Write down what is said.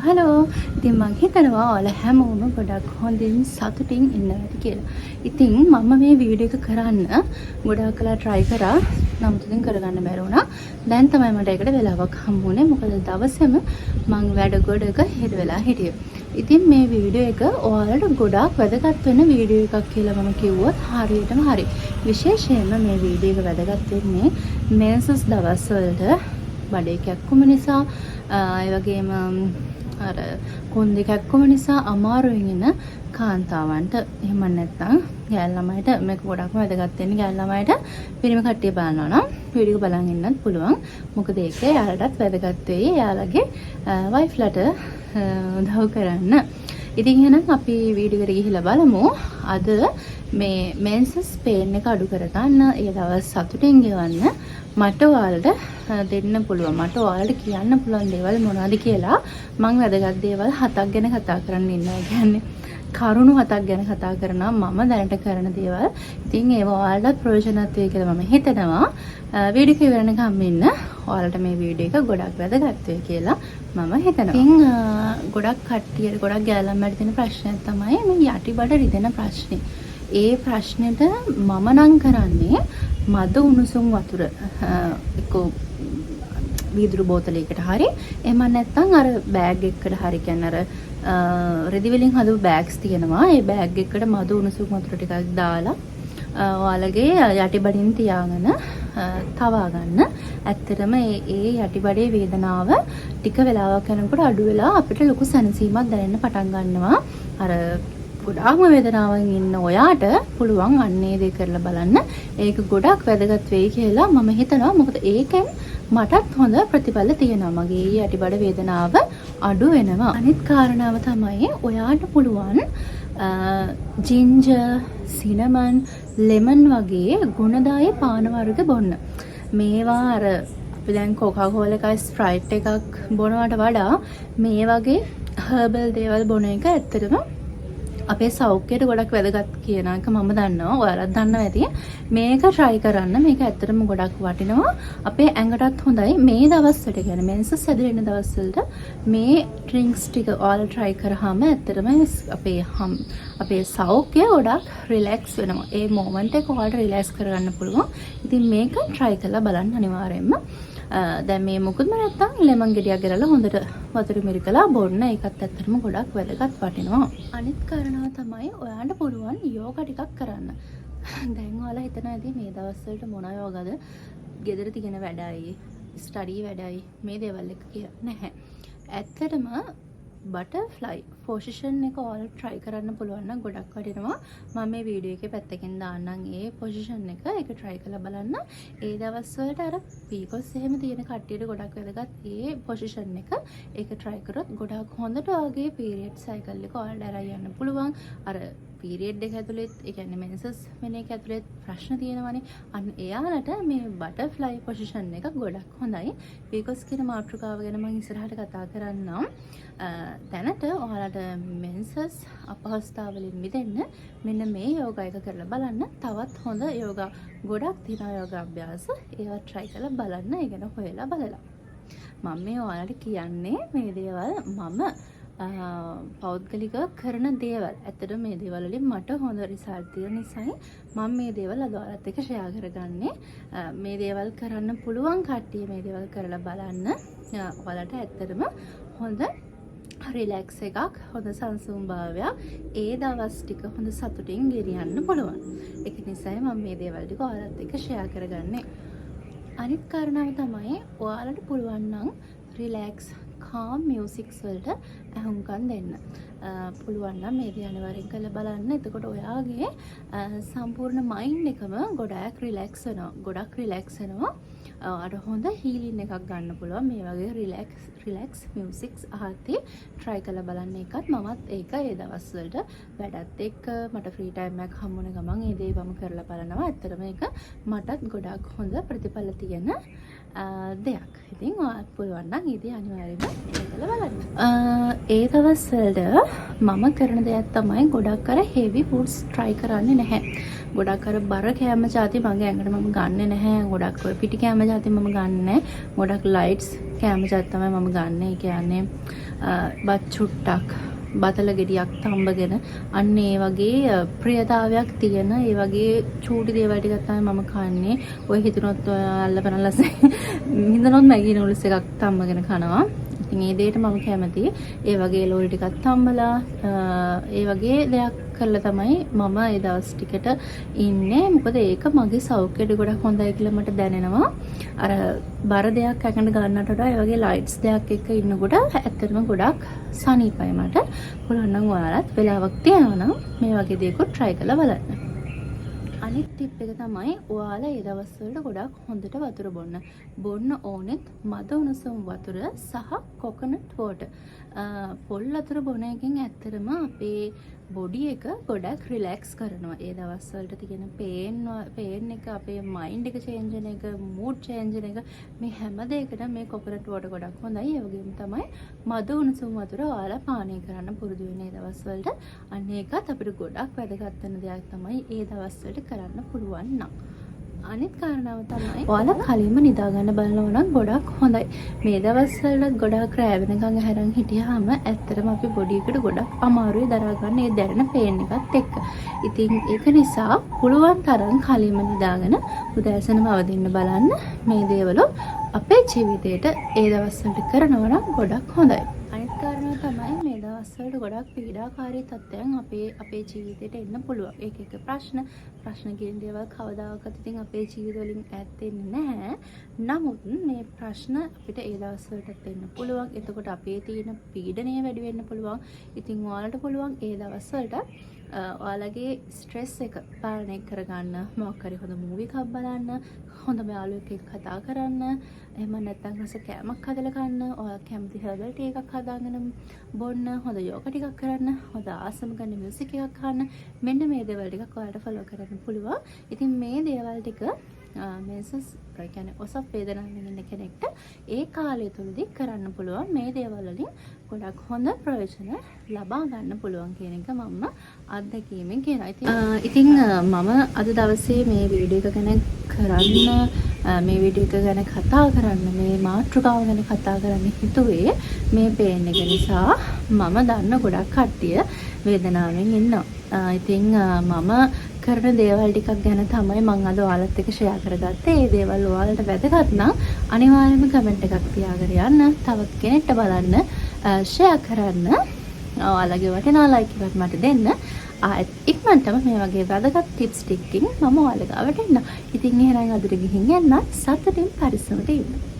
Hello ඉතින් මං හිතනවා ඔයාලා හැමෝම ගොඩක් හොඳින් සතුටින් ඉන්නවා ඇති කියලා. ඉතින් මම මේ වීඩියෝ එක කරන්න ගොඩාක් කළා try කරා. නමුත් ඉතින් කරගන්න බැරි වුණා. දැන් තමයි මට ඒකට වෙලාවක් හම්බුනේ. මොකද දවසේම මං වැඩ ගොඩක හෙට වෙලා හිටියේ. ඉතින් මේ වීඩියෝ එක ඔයාලට ගොඩාක් වැදගත් වෙන වීඩියෝ එකක් කියලා මම කිව්වොත් හරියටම හරි. විශේෂයෙන්ම මේ වීඩියෝ එක වැදගත් වෙන්නේ මෙන්සස් දවස්වලට බඩේ කැක්කුම නිසා ඒ වගේම අර කොන්දේ කැක්කුම නිසා අමාරුවෙන් ඉන්න කාන්තාවන්ට එහෙම නැත්නම් ගෑල් ළමයිට මේක ගොඩක්ම වැදගත් වෙන්නේ ගෑල් ළමයිට පිරිමි කට්ටිය බලනවා නම් වීඩියෝ බලන් ඉන්නත් පුළුවන්. මොකද ඒක යාලටත් වැදගත් වෙයි. යාලගේ වයිෆ්ලට උදව් කරන්න. ඉතින් එහෙනම් අපි වීඩියෝ එකට ගිහිල්ලා බලමු. අද මේ මෙන්සස් පේන් එක අඩු කරගන්න ඒ දවස් සතුටින් ගෙවන්න මට ඔයාලට දෙන්න පුළුවන්. මට ඔයාලට කියන්න පුළුවන් දේවල් මොනවද කියලා මම වැදගත් දේවල් 7ක් ගැන කතා කරන්න ඉන්නවා. කියන්නේ කරුණු 7ක් ගැන කතා කරනවා මම දැනට කරන දේවල්. ඉතින් ඒව ඔයාලට ප්‍රයෝජනවත් වෙයි කියලා මම හිතනවා. වීඩියෝ එක ඉවරනකම් ඉන්න. ඔයාලට මේ වීඩියෝ එක ගොඩක් වැදගත් වෙයි කියලා මම හිතනවා. ඉතින් ගොඩක් කට්ටියට ගොඩක් ගෑල්ලන්ට තියෙන ප්‍රශ්නයක් තමයි මේ යටිබඩ රිදෙන ප්‍රශ්නේ. ඒ ප්‍රශ්නෙට මම නම් කරන්නේ මද උණුසුම් වතුර එක්ක වීදුරු බෝතලයකට හරි එහෙම නැත්නම් අර බෑග් එකකට හරි කියන්නේ අර රෙදි වලින් හදපු බෑග්ස් තියෙනවා. ඒ බෑග් එකකට මද උණුසුම් වතුර ටිකක් දාලා ඔයාලගේ යටිබඩින් තියාගෙන තවා ගන්න. ඇත්තටම ඒ යටිබඩේ වේදනාව ටික වෙලාවක් යනකොට අඩු වෙලා අපිට ලොකු සැනසීමක් දැනෙන්න පටන් ගන්නවා. අර ගොඩාක්ම වේදනාවෙන් ඉන්න ඔයාට පුළුවන් අන්නේ දේ කරලා බලන්න. ඒක ගොඩක් වැදගත් වෙයි කියලා මම හිතනවා. මොකද ඒකෙන් මටත් හොඳ ප්‍රතිඵල තියෙනවා. මගේ යටිබඩ වේදනාව අඩු වෙනවා. අනිත් කාරණාව තමයි ඔයාට පුළුවන් ජින්ජර්, සිනමන්, ලෙමන් වගේ ගුණදායී පාන වර්ග බොන්න. මේවා අර අපි දැන් කොකාකෝලා එකයි ස්ප්‍රයිට් එකක් බොනවට වඩා මේ වගේ හර්බල් දේවල් බොන එක ඇත්තටම අපේ සෞඛ්‍යයට ගොඩක් වැදගත් කියන එක මම දන්නවා. ඔයාලත් දන්නවා ඇති. මේක try කරන්න. මේක ඇත්තටම ගොඩක් වටිනවා. අපේ ඇඟටත් හොඳයි. මේ දවස්වලට කියන්නේ මෙන්සස් හැදෙන දවස්වලට මේ ඩ්‍රින්ක්ස් ටික ඔයාලා try කරාම ඇත්තටම අපේ සෞඛ්‍යය ගොඩක් රිලැක්ස් වෙනවා. ඒ මොමන්ට් එක ඔයාලට රිලැක්ස් කරගන්න පුළුවන්. ඉතින් මේක try කරලා බලන්න අනිවාර්යයෙන්ම. දැන් මේ මොකද නැත්තම් ලෙමන් ගෙඩියක් ගලලා හොඳට වතුර මිරිකලා බොන්න. ඒකත් ඇත්තටම ගොඩක් වැදගත් වටිනවා. අනිත් කාරණාව තමයි ඔයාලට පුළුවන් යෝගා ටිකක් කරන්න. දැන් ඔයාලා හිතන ඇති මේ දවස්වලට මොන යෝගාද? ගෙදර තියෙන වැඩයි, ස්ටඩි වැඩයි මේ දේවල් එක කියලා නැහැ. ඇත්තටම බටර්ෆ්ලයි පොසිෂන් එක ඔයාලට try කරන්න පුළුවන් නම් ගොඩක් වටිනවා. මම මේ වීඩියෝ එකේ පැත්තකින් දාන්නම් ඒ පොසිෂන් එක. ඒක try කරලා බලන්න. ඒ දවස්වලට අර පීකොස් එහෙම තියෙන කට්ටියට ගොඩක් වැදගත් ඒ පොසිෂන් එක. ඒක try කරොත් ගොඩක් හොඳට ඔයාගේ පීරියඩ් සයිකල් එක ඔයාලට අරන් යන්න පුළුවන්. අර පීරියඩ් එක ඇතුළේ ඒ කියන්නේ මෙන්සස් වෙන එක ඇතුළේ ප්‍රශ්න තියෙනවනේ. අන්න එයාලට මේ බටර්ෆ්ලයි පොසිෂන් එක ගොඩක් හොඳයි. පීකොස් කියන මාතෘකාව ගැන මම ඉස්සරහට කතා කරන්නම්. දැනට ඔයාලට මෙන්සස් අපහසුතාවලින් මිදෙන්න මෙන්න මේ යෝගා එක කරලා බලන්න. තවත් හොඳ යෝගා ගොඩක් තියෙනවා යෝගා අභ්‍යාස. ඒවා try කරලා බලන්න. ඒ ගැන හොයලා බලලා. මම මේ ඔයාලට කියන්නේ මේ දේවල් මම පෞද්ගලිකව කරන දේවල්. ඇත්තටම මේ දේවල් වලින් මට හොඳ රිසල්ට් තියෙන නිසායි මම මේ දේවල් අද ඔයාලත් එක්ක ෂෙයා කරගන්නේ. මේ දේවල් කරන්න පුළුවන් කට්ටිය මේ දේවල් කරලා බලන්න. ඔයාලට ඇත්තටම හොඳ රිලැක්ස් එකක්, හොඳ සංසුන් භාවයක් ඒ දවස් ටික හොඳ සතුටින් ගෙනියන්න පුළුවන්. ඒක නිසායි මම මේ දේවල් ටික ඔයාලත් එක්ක ෂෙයා කරගන්නේ. අනිත් කාරණාව තමයි ඔයාලට පුළුවන් නම් රිලැක්ස් calm musics වලට අහුම්කම් දෙන්න. පුළුවන් නම් මේ දේ අනිවාර්යෙන් කරලා බලන්න. එතකොට ඔයාගේ සම්පූර්ණ මයින්ඩ් එකම ගොඩක් රිලැක්ස් වෙනවා. අර හොඳ හීලින් එකක් ගන්න පුළුවන්. මේ වගේ රිලැක්ස් මියුසික්ස් අහද්දී try කරලා බලන්න එකත් මමත් ඒක ඒ දවස්වලට වැඩත් එක්ක මට ෆ්‍රී ටයිම් එකක් හම්බුන ගමන් ඒ දේ මම කරලා බලනවා. ඇත්තටම ඒක මටත් ගොඩක් හොඳ ප්‍රතිඵල තියෙන දෙයක්. ඉතින් ඔයාලට පුළුවන් නම් ඉතින් අනිවාර්යයෙන්ම කරලා බලන්න. ඒ දවස්වලට මම කරන දෙයක් තමයි ගොඩක් අර heavy foods try කරන්නේ නැහැ. ගොඩක් අර බර කෑම જાති මගේ ඇඟට මම ගන්නෙ නැහැ. ගොඩක් පිටි කෑම જાති මම ගන්නෙ නැහැ. ගොඩක් lights කෑම જાති තමයි මම ගන්නෙ. ඒ කියන්නේ බත් චුට්ටක් බතල ගෙඩියක් තඹගෙන අන්න ඒ වගේ ප්‍රියතාවයක් තියෙන ඒ වගේ චූටි දේවල් ටිකක් තමයි මම කන්නේ. ඔය හිතනොත් අල්ලපනලස හිතනොත් මැගි නූඩල්ස් එකක් තඹගෙන කනවා. ඉතින් ඒ දෙයට මම කැමතියි. ඒ වගේ ලෝලි ටිකක් තම්බලා ඒ වගේ දෙයක් කරලා තමයි මම ඒ දවස් ටිකට ඉන්නේ. මොකද ඒක මගේ සෞඛ්‍යයට ගොඩක් හොඳයි කියලා මට දැනෙනවා. අර බර දෙයක් අකන්න ගන්නට වඩා ඒ වගේ ලයිට්ස් දෙයක් එක්ක ඉන්නකොට ඇත්තටම ගොඩක් සනීපයි මට. පුළුවන් නම් ඔයාලත් වෙලාවක් තියනවා නම් මේ වගේ දේකුත් try කරලා බලන්න. අනිත් ටිප් එක තමයි ඔයාලා ඒ දවස්වලට ගොඩක් හොඳට වතුර බොන්න. බොන්න ඕනෙත් මද උණුසුම් වතුර සහ කොකනට් වෝටර්. පොල් වතුර බොන එකෙන් ඇත්තටම අපේ බොඩි එක ගොඩක් රිලැක්ස් කරනවා. ඒ දවස්වලට තියෙන පේන් එක අපේ මයින්ඩ් එක චේන්ජ් වෙන එක, මූඩ් චේන්ජ් වෙන එක මේ හැම දෙයකටම මේ කොකනට් වෝටර් ගොඩක් හොඳයි. ඒ වගේම තමයි මද උණුසුම් වතුර ඔයාලා පානය කරන්න පුරුදු වෙන ඒ දවස්වලට. අන්න ඒකත් අපිට ගොඩක් වැදගත් වෙන දෙයක් තමයි ඒ දවස්වලට කරන්න පුළුවන් නම්. අනිත් කාරණාව තමයි ඔයාලා කලින්ම නිදා ගන්න බලනවා නම් ගොඩක් හොඳයි. මේ දවස්වල ගොඩක් රැ වෙනකන් හැරන් හිටියාම ඇත්තටම අපි බොඩි එකට ගොඩක් අමාරුයි දරා ගන්න ඒ දැනෙන පේන් එකත් එක්ක. ඉතින් ඒක නිසා පුළුවන් තරම් කලින්ම නිදාගෙන උදෑසනම අවදින්න බලන්න. මේ දේවල් අපේ ජීවිතේට ඒ දවස්වලට කරනවා නම් ගොඩක් හොඳයි. අනිත් කාරණාව තමයි මේ දවස්වලට ගොඩක් පීඩාකාරී තත්ත්වයන් අපේ ජීවිතේට එන්න පුළුවන්. ඒක එක ප්‍රශ්න කියන දේවල් කවදාකවත් ඉතින් අපේ ජීවිත වලින් ඈත් වෙන්නේ නැහැ. නමුත් මේ ප්‍රශ්න අපිට ඒ දවස්වලටත් එන්න පුළුවන්. එතකොට අපේ තියෙන පීඩනය වැඩි වෙන්න පුළුවන්. ඉතින් ඔයාලට පුළුවන් ඒ දවස්වලට ඔයාලගේ ස්ට්‍රෙස් එක පාලනය කරගන්න මොකක් හරි හොඳ මූවි එකක් බලන්න, හොඳම යාළුවෙක් එක්ක කතා කරන්න, එහෙම නැත්නම් රස කෑමක් හදලා ගන්න, ඔයා කැමති හර්බල් ටී එකක් හදාගෙන බොන්න, හොඳ යෝගා ටිකක් කරන්න, හොඳ ආසම ගන්න මියුසික් එකක් අහන්න. මෙන්න මේ දේවල් ටිකක් ඔයාලට ෆලෝ කරන්න පුළුවන්. ඉතින් මේ දේවල් ටික මේසස් කියන්නේ ඔසප් වේදනාවෙන් ඉන්න කෙනෙක්ට ඒ කාලය තුලදී කරන්න පුළුවන්. මේ දේවල් වලින් ගොඩක් හොඳ ප්‍රයෝජන ලබා ගන්න පුළුවන් කියන එක මම අත්දැකීමෙන් කියනවා. ඉතින් මම අද දවසේ මේ වීඩියෝ එක ගැන මේ වීඩියෝ එක ගැන කතා කරන්න, මේ මාතෘකාව ගැන කතා කරන්න හිතුවේ මේ පේන් එක නිසා. මම දන්න ගොඩක් කට්ටිය වේදනාවෙන් ඉන්නවා. ඉතින් මම කරන දේවල් ටිකක් ගැන තමයි මම අද ඔයාලත් එක්ක ෂෙයා කරගත්තේ. මේ දේවල් ඔයාලට වැදගත් නම් අනිවාර්යයෙන්ම කමෙන්ට් එකක් තියාගෙන යන්න. තවත් කෙනෙක්ට බලන්න ෂෙයා කරන්න. ඔයාලගේ වටිනා ලයික් එකක් මට දෙන්න. ඉක්මනටම මේ වගේ වැදගත් ටිප්ස් ටිකකින් මම ඔයාලා ගාවට එන්න. ඉතින් එහෙනම් අදට ගිහින් යන්න. සතුටින් පරිස්සමට ඉන්න.